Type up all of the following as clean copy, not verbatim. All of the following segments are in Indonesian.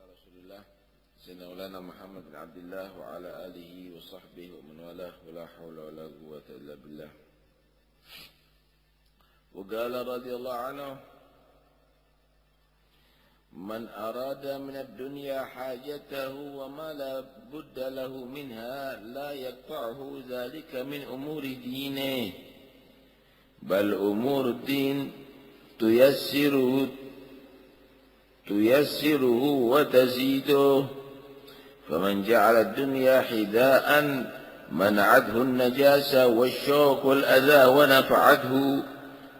Rasulullah Sayyidina Muhammad bin Abdullah wa ala alihi wa sahbihi wa man walah wa la hawla wa la quwwata illa billah. Wa qala radhiyallahu anhu man arada min ad-dunya hajatahu wa ma la budda lahu minha la yaqta'uhu dhalika min umuri dinihi bal umur din تيسره وتزيده فمن جعل الدنيا حذاء منعته النجاسة والشوق والأذى ونفعته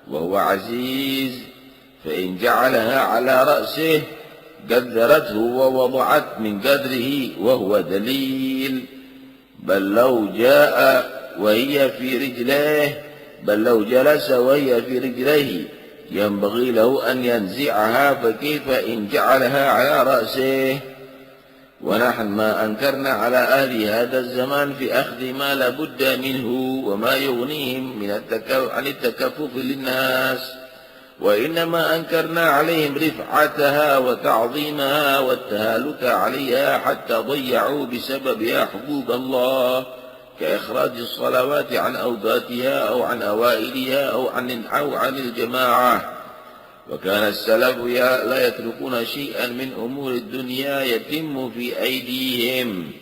وهو عزيز فإن جعلها على رأسه قدرته ووضعت من قدره وهو دليل بل لو جلس وهي في رجليه ينبغي له أن ينزعها فكيف إن جعلها على رأسه ونحن ما أنكرنا على أهل هذا الزمان في أخذ ما لا بد منه وما يغنيهم عن التكفف للناس وإنما أنكرنا عليهم رفعتها وتعظيمها والتهالك عليها حتى ضيعوا بسببها حقوق الله كإخراج الصلوات عن أوقاتها أو عن أوائلها أو عن الجماعة وكان السلف لا يتركون شيئا من أمور الدنيا يتم في أيديهم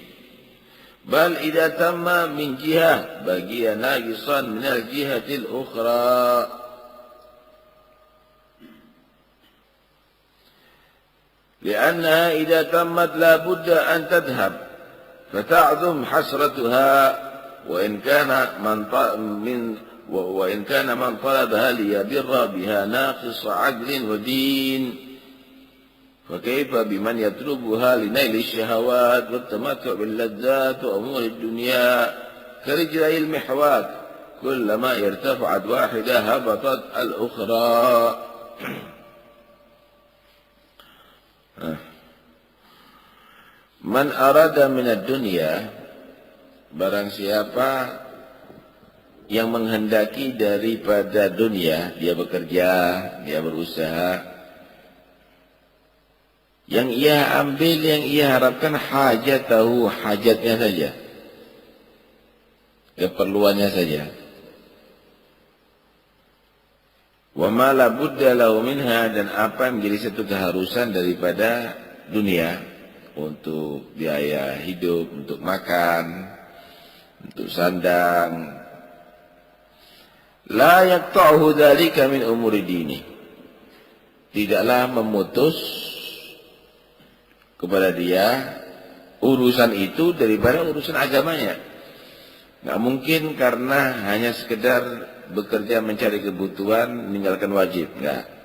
بل إذا تم من جهة بقي ناقصا من الجهة الأخرى لأنها إذا تمت لا بد أن تذهب فتعظم حسرتها وإن كان من طلبها ليبر بها ناقص عقل ودين فكيف بمن يطلبها لنيل الشهوات والتمتع باللذات وأمور الدنيا كرجلي المحواك كلما ارتفعت واحدة هبطت الأخرى. Man arada minad dunya, barang siapa yang menghendaki daripada dunia, dia bekerja, dia berusaha, yang ia ambil, yang ia harapkan hajatahu, hajatnya saja, keperluannya saja. Wa ma la budda lahu minha, dan apa yang menjadi satu keharusan daripada dunia, untuk biaya hidup, untuk makan, untuk sandang. La yaqta'uhu dzalika min umuri dini. Tidaklah memutus kepada dia urusan itu daripada urusan agamanya. Enggak mungkin karena hanya sekedar bekerja mencari kebutuhan meninggalkan wajib, enggak.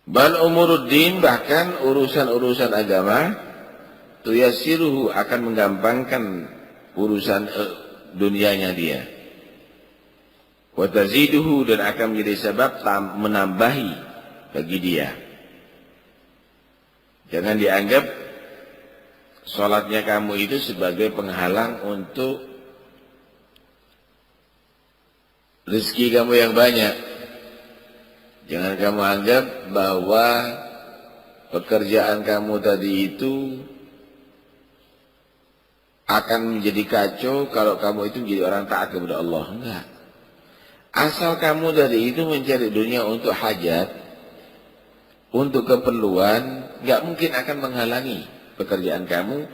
Bal umuruddin, bahkan urusan-urusan agama, tuyassiruhu, akan menggampangkan urusan dunianya dia. Wa taziduhu, dan akan menjadi sebab menambahi bagi dia. Jangan dianggap sholatnya kamu itu sebagai penghalang untuk rezeki kamu yang banyak. Jangan kamu anggap bahwa pekerjaan kamu tadi itu akan menjadi kacau kalau kamu itu menjadi orang taat kepada Allah. Enggak. Asal kamu dari itu mencari dunia untuk hajat, untuk keperluan, enggak mungkin akan menghalangi pekerjaan kamu,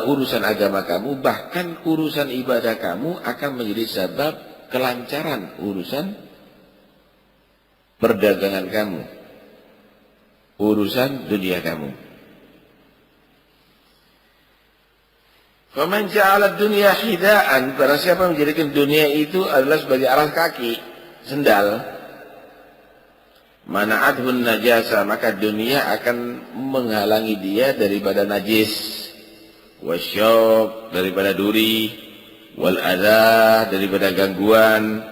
urusan agama kamu, bahkan urusan ibadah kamu akan menjadi sebab kelancaran urusan perdagangan kamu, urusan dunia kamu. Faman ja'ala dunya hidaan, barang siapa menjadikan dunia itu adalah sebagai alas kaki, sendal, mana'adhun najasa, maka dunia akan menghalangi dia daripada najis, wasyok, daripada duri, wal adha, daripada gangguan,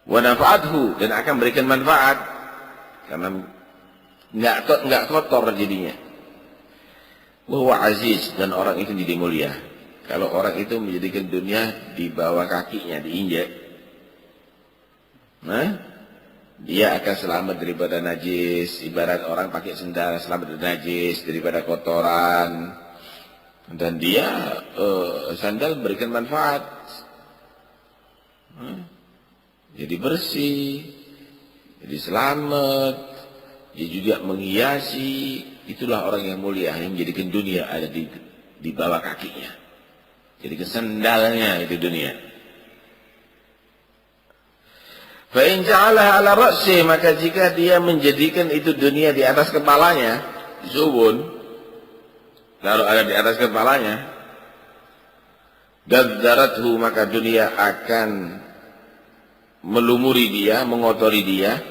wa nafa'athu, dan akan berikan manfaat karena enggak kotor jadinya. Wa huwa aziz, dan orang itu jadi mulia. Kalau orang itu menjadikan dunia di bawah kakinya, diinjak, dia akan selamat daripada najis. Ibarat orang pakai sendal selamat dari najis, daripada kotoran. Dan dia sandal memberikan manfaat. Jadi bersih, jadi selamat, dia juga menghiasi. Itulah orang yang mulia, yang menjadikan dunia ada di bawah kakinya. Jadi sendalnya itu dunia. Fa in ja'alaha 'ala ra'si, maka jika dia menjadikan itu dunia di atas kepalanya, zubun, lalu ada di atas kepalanya, gadzarathu, maka dunia akan melumuri dia, mengotori dia,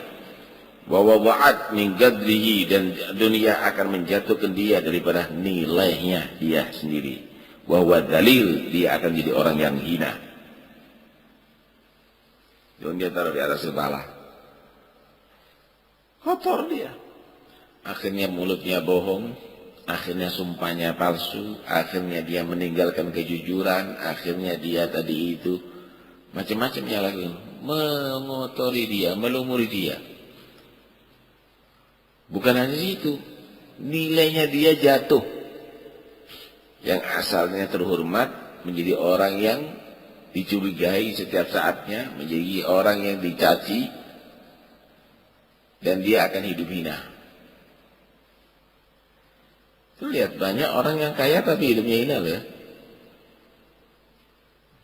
wa wada'at min gadrihi, dan dunia akan menjatuhkan dia daripada nilainya dia sendiri. Wa wadalil, dia akan jadi orang yang hina. Dunia taruh di atas kepala, kotor dia. Akhirnya mulutnya bohong, akhirnya sumpahnya palsu, akhirnya dia meninggalkan kejujuran, akhirnya dia tadi itu macam-macam ya lagi, mengotori dia, melumuri dia. Bukan hanya itu, nilainya dia jatuh. Yang asalnya terhormat menjadi orang yang dicurigai setiap saatnya, menjadi orang yang dicaci, dan dia akan hidup hina. Lihat banyak orang yang kaya tapi hidupnya hina loh ya.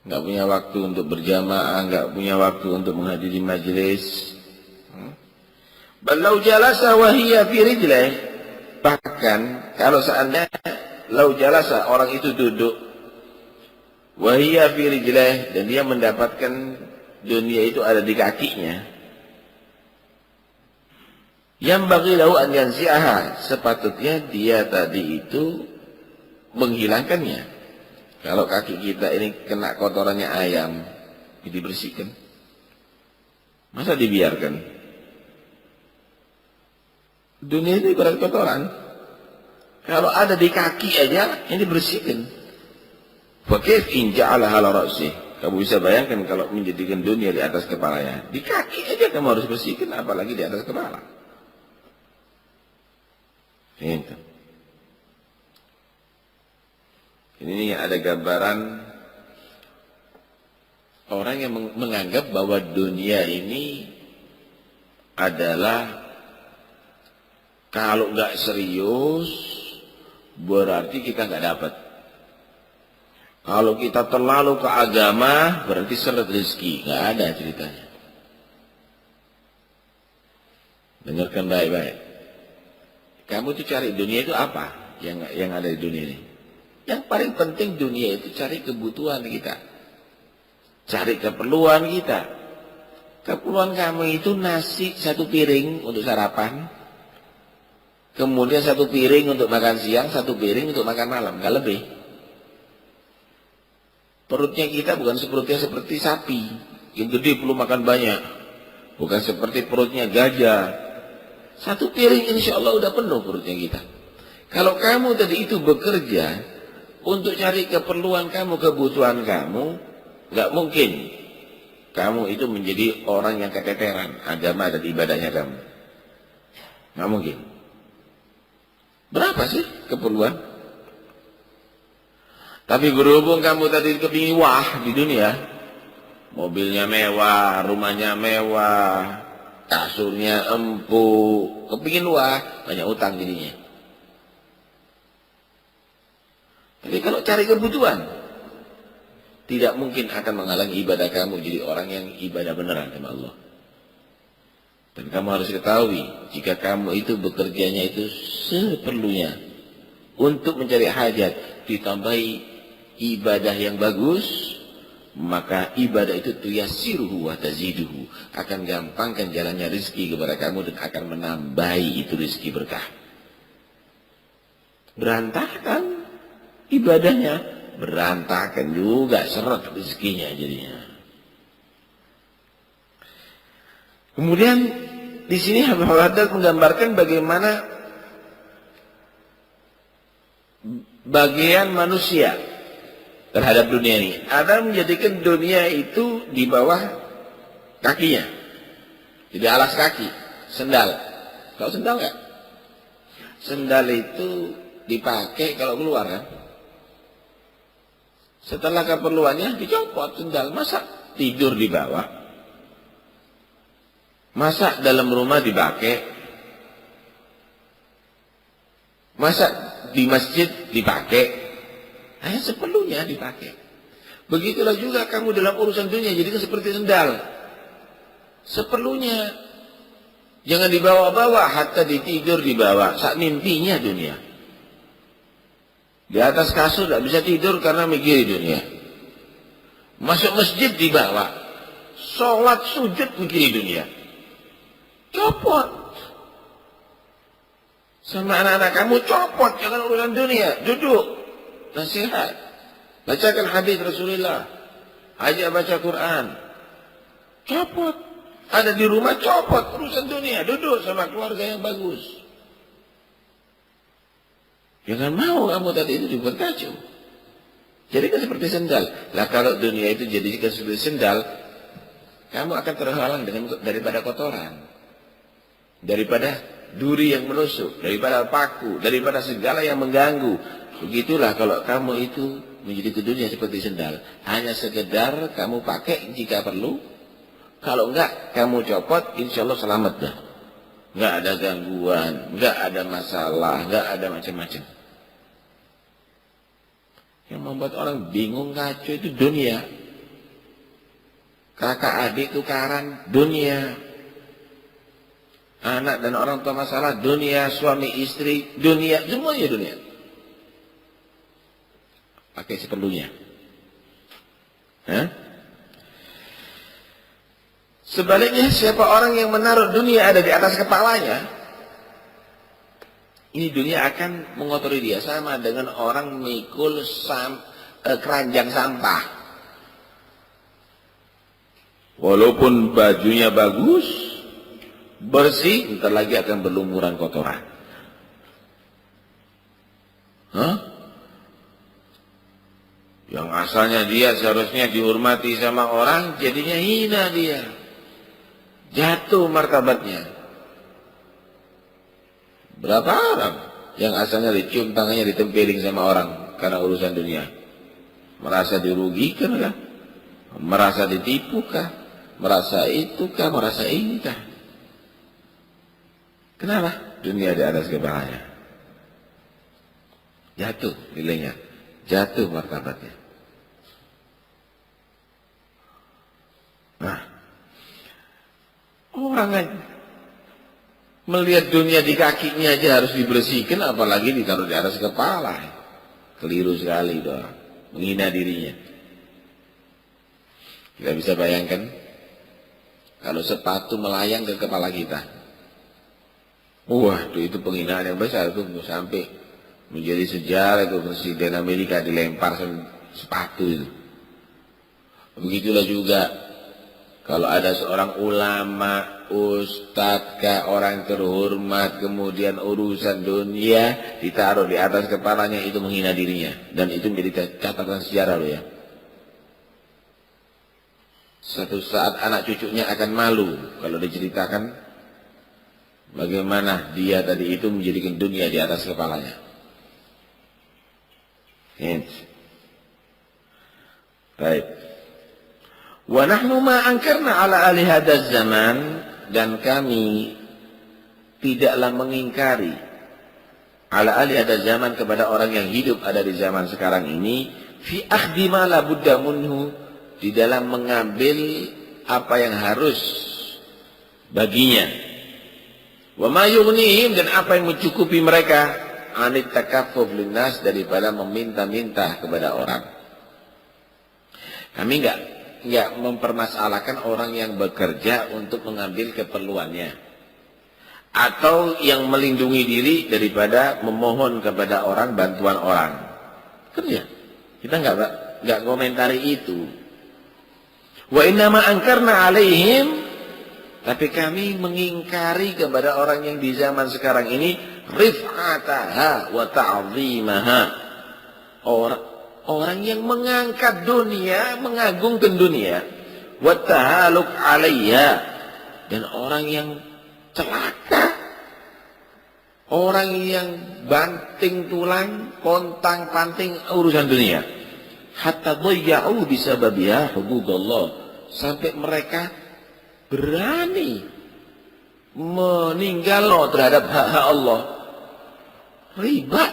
Nggak punya waktu untuk berjamaah, nggak punya waktu untuk menghadiri majelis. Balau jalasa wahiyya fi rijlih, bahkan kalau seandainya lau jalasa, orang itu duduk, wahiyya fi rijlih, dan dia mendapatkan dunia itu ada di kakinya, yang bagi lahu an yanzi'aha, sepatutnya dia tadi itu menghilangkannya. Kalau kaki kita ini kena kotorannya ayam, dibersihkan. Masa dibiarkan? Dunia itu ibarat kotoran. Kalau ada di kaki aja, ini dibersihkan. Fakif in ja'alaha 'ala ra'sih. Kamu bisa bayangkan kalau menjadikan dunia di atas kepalanya. Di kaki aja kamu harus bersihkan, apalagi di atas kepala. Itu. Ini ada gambaran orang yang menganggap bahwa dunia ini adalah, kalau nggak serius berarti kita nggak dapat. Kalau kita terlalu ke agama berarti seret rezeki. Nggak ada ceritanya. Dengarkan baik-baik. Kamu tuh cari dunia itu apa yang ada di dunia ini? Yang paling penting dunia itu cari kebutuhan kita, cari keperluan kita. Keperluan kamu itu nasi satu piring untuk sarapan, kemudian satu piring untuk makan siang, satu piring untuk makan malam, nggak lebih. Perutnya kita bukan perutnya seperti sapi yang gede perlu makan banyak, bukan seperti perutnya gajah. Satu piring insya Allah udah penuh perutnya kita. Kalau kamu tadi itu bekerja untuk cari keperluan kamu, kebutuhan kamu, nggak mungkin kamu itu menjadi orang yang keteteran agama dan ibadahnya kamu. Nggak mungkin. Berapa sih keperluan? Tapi berhubung kamu tadi kepingin wah di dunia, mobilnya mewah, rumahnya mewah, kasurnya empuk, kepingin wah, banyak utang jadinya. Tapi kalau cari kebutuhan, tidak mungkin akan menghalangi ibadah kamu jadi orang yang ibadah beneran sama Allah. Dan kamu harus ketahui, jika kamu itu bekerjanya itu seperlunya untuk mencari hajat, ditambahi ibadah yang bagus, maka ibadah itu tuyasiruhu wa taziduhu, akan gampangkan jalannya rezeki kepada kamu dan akan menambahi itu rezeki berkah. Berantakan ibadahnya, berantakan juga seret rezekinya jadinya. Kemudian di sini Habib Haddad menggambarkan bagaimana bagian manusia terhadap dunia ini. Ada menjadikan dunia itu di bawah kakinya. Jadi alas kaki, sendal. Tahu sendal nggak? Sendal itu dipakai kalau keluar kan. Setelah keperluannya dicopot sendal. Masa tidur di bawah? Masa dalam rumah dipakai? Masa di masjid dipakai? Hanya seperlunya dipakai. Begitulah juga kamu dalam urusan dunia. Jadi seperti sendal. Seperlunya. Jangan dibawa-bawa. Hatta ditidur di bawah. Saat mimpinya dunia. Di atas kasur tidak bisa tidur karena mikir dunia. Masuk masjid di bawah. Sholat sujud mikir dunia. Copot. Sama anak-anak kamu copot. Jangan urusan dunia. Duduk. Nasihat. Bacakan hadis Rasulullah. Ajak baca Quran. Copot. Ada di rumah copot urusan dunia. Duduk sama keluarga yang bagus. Jangan mau kamu tadi itu dibuat kacau. Jadi kan seperti sendal. Lah kalau dunia itu jadi seperti sendal, kamu akan terhalang daripada kotoran. Daripada duri yang menusuk, daripada paku, daripada segala yang mengganggu. Begitulah kalau kamu itu menjadi ke dunia seperti sendal. Hanya sekedar kamu pakai jika perlu. Kalau enggak, kamu copot, insya Allah selamat dah. Enggak ada gangguan, enggak ada masalah, enggak ada macam-macam. Yang membuat orang bingung kacau itu dunia. Kakak adik tukaran dunia. Anak dan orang tua masalah dunia, suami istri dunia, semuanya dunia. Pakai seperlunya. Hah? Sebaliknya siapa orang yang menaruh dunia ada di atas kepalanya, ini dunia akan mengotori dia. Sama dengan orang mikul keranjang sampah. Walaupun bajunya bagus, bersih, ntar lagi akan berlumuran kotoran. Hah? Yang asalnya dia seharusnya dihormati sama orang, jadinya hina dia. Jatuh martabatnya. Berapa orang yang asalnya dicium tangannya ditempeling sama orang karena urusan dunia? Merasa dirugikan kah? Merasa ditipu kah? Merasa itu kah? Merasa ini kah? Kenapa? Dunia di atas kepalanya. Jatuh nilainya. Jatuh martabatnya. Nah, orang melihat dunia di kakinya aja harus dibersihkan, apalagi ditaruh di atas kepala. Keliru sekali doang, menghina dirinya. Kita bisa bayangkan kalau sepatu melayang ke kepala kita. Wah, itu penghinaan yang besar tuh, sampai menjadi sejarah itu Presiden Amerika dilempar sepatu itu. Begitulah juga kalau ada seorang ulama, ustadz, orang terhormat, kemudian urusan dunia ditaruh di atas kepalanya, itu menghina dirinya. Dan itu menjadi catatan sejarah loh ya. Suatu saat anak cucunya akan malu kalau diceritakan bagaimana dia tadi itu menjadikan dunia di atas kepalanya. Baik. Wa nahnu ma angkarna ala ahli hadzal zaman, dan kami tidaklah mengingkari ala ahli hadzal zaman kepada orang yang hidup ada di zaman sekarang ini, fi akhdhi ma la budda minhu, di dalam mengambil apa yang harus baginya, wa ma yughnihim, dan apa yang mencukupi mereka, anit takaffuf linnas, daripada meminta-minta kepada orang. Kami enggak mempermasalahkan orang yang bekerja untuk mengambil keperluannya, atau yang melindungi diri daripada memohon kepada orang, bantuan orang. Kerja. Kita enggak komentari itu. Wa innama angkarna alaihim, tapi kami mengingkari kepada orang yang di zaman sekarang ini rif'ataha wa ta'zimaha. Orang yang mengangkat dunia, mengagungkan dunia, wa tahaluk 'alaiha, dan orang yang celaka, orang yang banting tulang, pontang panting urusan dunia. Hatta dhayya'u bisababiha hududallah, sampai mereka berani meninggal terhadap hak-hak Allah. Riba,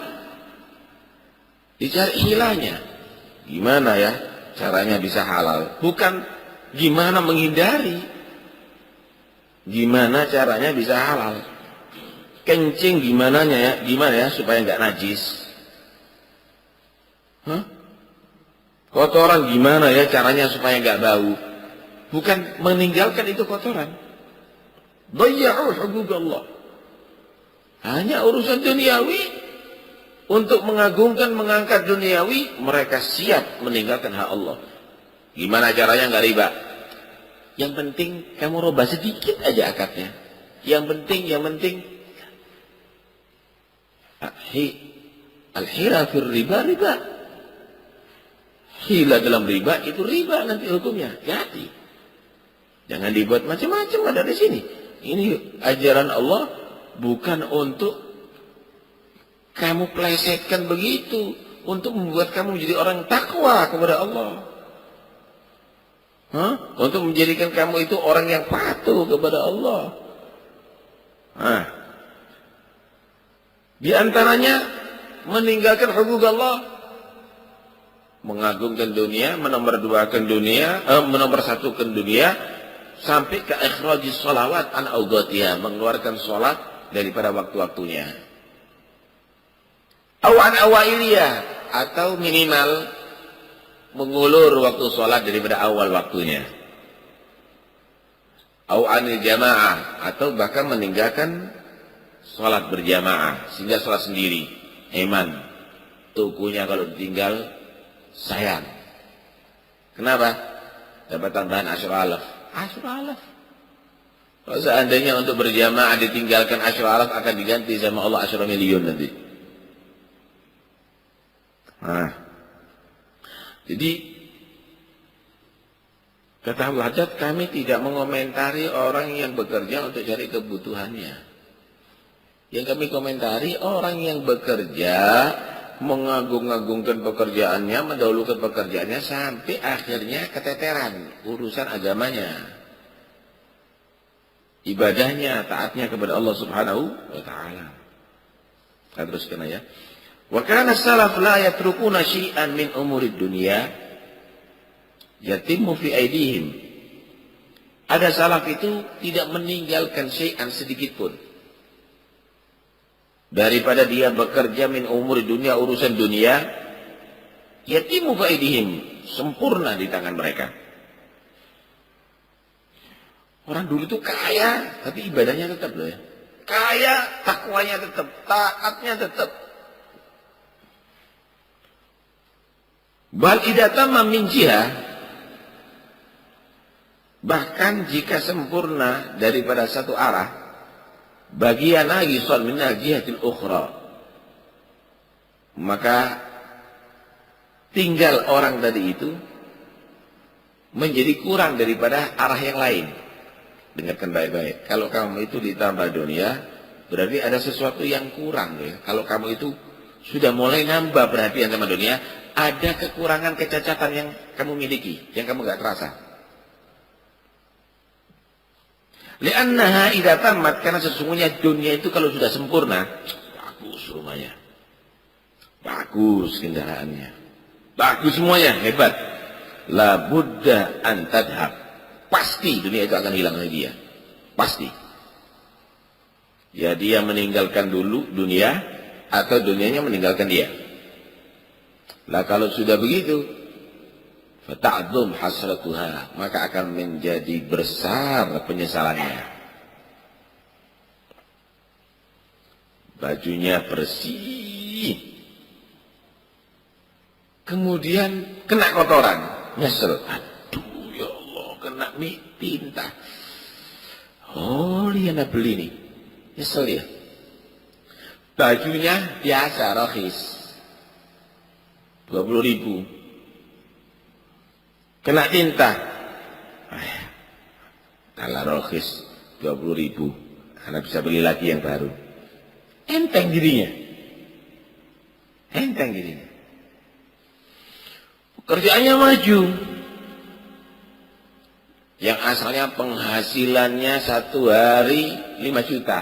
dicari hilangnya. Gimana ya caranya bisa halal? Bukan gimana menghindari, gimana caranya bisa halal. Kencing gimana ya supaya nggak najis? Kotoran gimana ya caranya supaya nggak bau? Bukan meninggalkan itu kotoran. Dhayya'u hududallah. Hanya urusan duniawi. Untuk mengagungkan, mengangkat duniawi, mereka siap meninggalkan hak Allah. Gimana caranya nggak riba? Yang penting kamu robah sedikit aja akadnya. Yang penting al-hira fir riba. Hila dalam riba itu riba nanti hukumnya. Hati. Jangan dibuat macam-macam ada di sini. Ini ajaran Allah bukan untuk kamu plesetkan begitu, untuk membuat kamu menjadi orang takwa kepada Allah. Untuk menjadikan kamu itu orang yang patuh kepada Allah. Di antaranya meninggalkan hukuk Allah, mengagungkan dunia, menomorsatukan dunia, sampai ke ikhrajis sholawat an awqatiha, mengeluarkan sholat daripada waktu-waktunya. Awan awailiyah, atau minimal mengulur waktu sholat daripada awal waktunya. Awanil jamaah, atau bahkan meninggalkan sholat berjamaah sehingga sholat sendiri. Eman, tukunya kalau ditinggal sayang. Kenapa? Dapat tambahan asyra alaf. Kalau seandainya untuk berjamaah ditinggalkan asyra alaf, akan diganti sama Allah asyra miliun nanti. Jadi kata Abu Hajjaj, kami tidak mengomentari orang yang bekerja untuk cari kebutuhannya. Yang kami komentari orang yang bekerja, mengagung-agungkan pekerjaannya, mendahulukan pekerjaannya sampai akhirnya keteteran urusan agamanya, ibadahnya, taatnya kepada Allah Subhanahu wa taala. Kita teruskan ya. Wa kana salaf la yatrukuna syai'an min umurid dunya yatimmu fi aidihim. Ada salaf itu tidak meninggalkan syai'an sedikit pun daripada dia bekerja min umurid dunya, urusan dunia, yatimmu fi aidihim, sempurna di tangan mereka. Orang dulu itu kaya tapi ibadahnya tetap loh ya. Kaya, takwanya tetap, taatnya tetap. Bal idatama min jihah, bahkan jika sempurna daripada satu arah, bagian lagi soal min jihatil ukhra, maka tinggal orang tadi itu menjadi kurang daripada arah yang lain. Dengarkan baik-baik. Kalau kamu itu ditambah dunia, berarti ada sesuatu yang kurang ya. Kalau kamu itu sudah mulai nambah perhatian sama dunia, ada kekurangan, kecacatan yang kamu miliki, yang kamu gak terasa. Li'annaha idza tammat, karena sesungguhnya dunia itu kalau sudah sempurna, bagus rumahnya, bagus kendaraannya, bagus semuanya, hebat. La budda an tadhab, pasti dunia itu akan hilang dari dia, pasti. Ya dia meninggalkan dulu dunia, atau dunianya meninggalkan dia. Lah kalau sudah begitu, fata'dzum hasratuha, maka akan menjadi besar penyesalannya. Bajunya bersih, kemudian kena kotoran, nyesel. Aduh ya Allah, kena tinta. Oh dia nak beli nih, nyesel ya. Bajunya biasa, rakhis, 20.000. Kena tinta, kalah rohis, 20.000. Anda bisa beli lagi yang baru. Enteng dirinya. Enteng dirinya. Pekerjaannya maju. Yang asalnya penghasilannya satu hari 5 juta.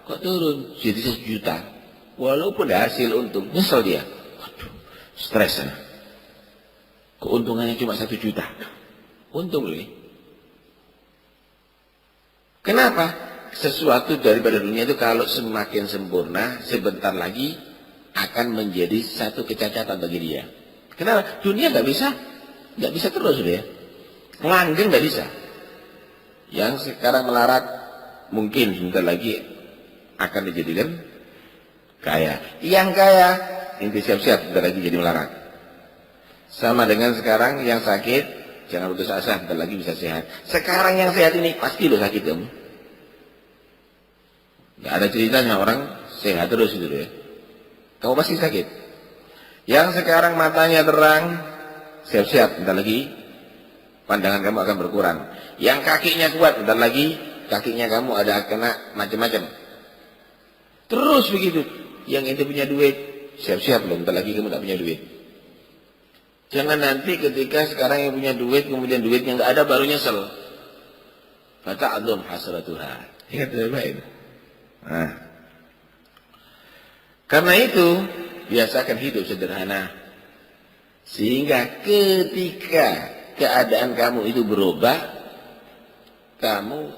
Kok turun jadi 1 juta? Walaupun hasil untung, nyesel dia. Waduh, stres sana. Keuntungannya cuma 1 juta. Untung loh. Kenapa? Sesuatu daripada dunia itu kalau semakin sempurna, sebentar lagi akan menjadi satu kecacatan bagi dia. Kenapa? Dunia nggak bisa terus dia. Langgeng nggak bisa. Yang sekarang melarat mungkin sebentar lagi akan dijadikan kaya. Yang kaya inti siap-siap sebentar lagi jadi melarat. Sama dengan sekarang yang sakit jangan putus asa, sebentar lagi bisa sehat. Sekarang yang sehat ini pasti lo sakit kamu. Nggak ada ceritanya orang sehat terus gitu ya. Kamu pasti sakit. Yang sekarang matanya terang, siap-siap bentar lagi pandangan kamu akan berkurang. Yang kakinya kuat, bentar lagi kakinya kamu ada kena macam-macam. Terus begitu. Yang itu punya duit, siap-siap loh, bentar lagi kamu tak punya duit. Jangan nanti ketika sekarang yang punya duit, kemudian duitnya nggak ada, baru nyesel. Fata'adhum hasratuha. Ingat baik-baik. Nah, karena itu biasakan hidup sederhana, sehingga ketika keadaan kamu itu berubah, kamu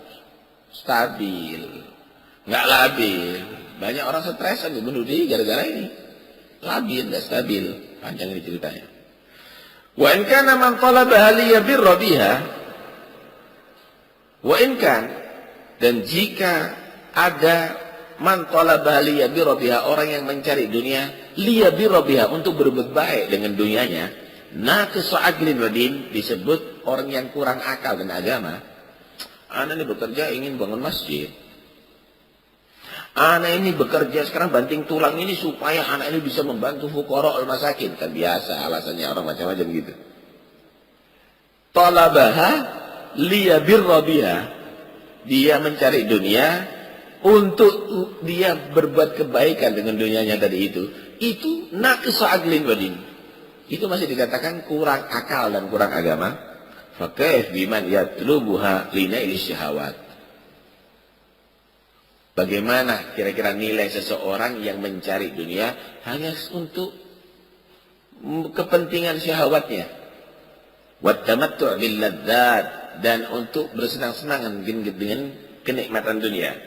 stabil, nggak labil. Banyak orang stres bunuh diri gara-gara ini, labil, nggak stabil. Panjang ini ceritanya. Wa in kana man talabaha liyabirra biha, wa in kan, dan jika ada man talabaha liyabirra biha, orang yang mencari dunia liyabirra biha, untuk berbuat baik dengan dunianya, naqisu aqlin wa din, disebut orang yang kurang akal dan agama. Anak ini bekerja ingin bangun masjid. Anak ini bekerja sekarang banting tulang ini supaya anak ini bisa membantu fuqara al masakin. Kan biasa alasannya orang macam-macam gitu. Talabaha liyabirra biha, dia mencari dunia untuk dia berbuat kebaikan dengan dunianya tadi itu naqisu aqlin wa din. Itu masih dikatakan kurang akal dan kurang agama. Fakaif biman yatlubuha linaili syahawat. Bagaimana kira-kira nilai seseorang yang mencari dunia hanya untuk kepentingan syahwatnya, wattamattu' bil ladzat, dan untuk bersenang-senang dengan kenikmatan dunia.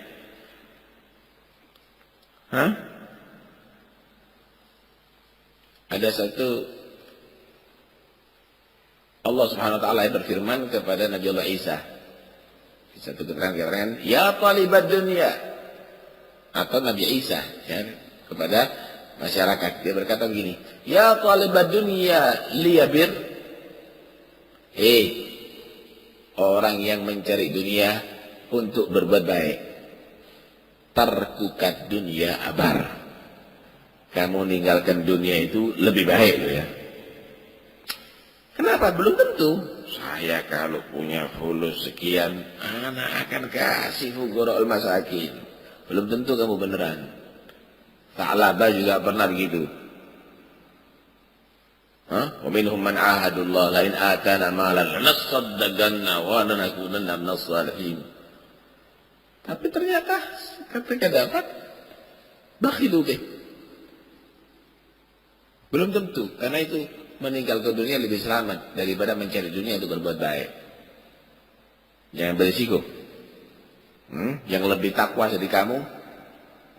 Ada satu, Allah Subhanahu wa taala berfirman kepada Nabi Allah Isa. Satu keterangan, ya talibad dunya, atau Nabi Isa ya, kepada masyarakat, dia berkata begini, ya talibad dunya liyabir, orang yang mencari dunia untuk berbuat baik, tarkukat dunia abar, kamu meninggalkan dunia itu lebih baik loh ya. Kenapa? Belum tentu. Saya kalau punya fulus sekian, anak akan kasih fuqara al masakin. Belum tentu kamu beneran. Ta'labah juga pernah begitu. Wa minhum man ahadullah la in atana malan lanasaddaqanna wa lanakunanna minas salihin. Tapi ternyata ketika dapat bakhilu bih. Belum tentu, karena itu meninggalkan dunia lebih selamat daripada mencari dunia untuk berbuat baik. Jangan berisiko. Yang lebih takwa dari kamu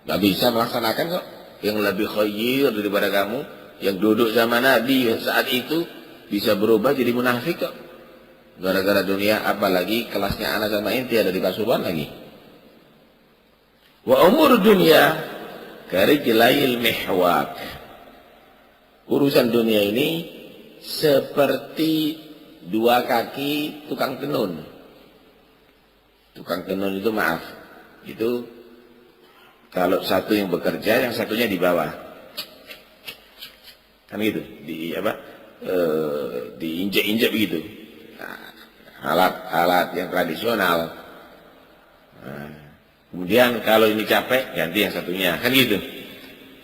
gak bisa melaksanakan kok. Yang lebih khair daripada kamu, yang duduk sama Nabi saat itu, bisa berubah jadi munafik kok, gara-gara dunia. Apalagi kelasnya anak sama inti ada di Pasuruan lagi. Wa umur dunia karijlail mihwak, urusan dunia ini seperti dua kaki tukang tenun. Tukang tenun itu maaf, itu kalau satu yang bekerja, yang satunya di bawah, kan gitu, diinjek-injek begitu. Nah, alat-alat yang tradisional. Nah, Kemudian kalau ini capek, ganti yang satunya. Kan gitu.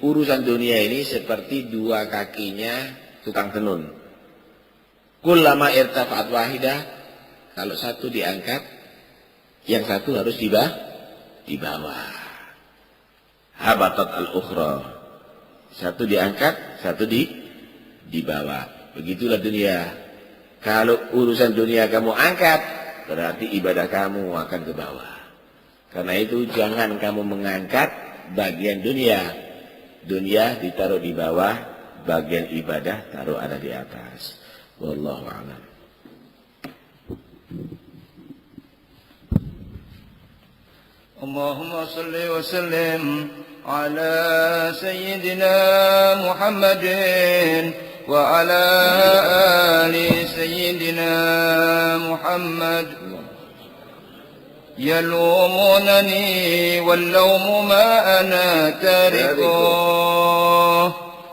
Urusan dunia ini seperti dua kakinya tukang tenun. Kullama irtafa'at wahidah, kalau satu diangkat, yang satu harus di bawah. Habatat al-ukhra. Satu diangkat, satu di bawah. Begitulah dunia. Kalau urusan dunia kamu angkat, berarti ibadah kamu akan ke bawah. Karena itu jangan kamu mengangkat bagian dunia. Dunia ditaruh di bawah, bagian ibadah taruh ada di atas. Wallahu a'lam. Allahumma salli wa sallim ala sayyidina Muhammadin wa ala ali sayyidina Muhammad. يلومونني واللوم ما أنا تاركه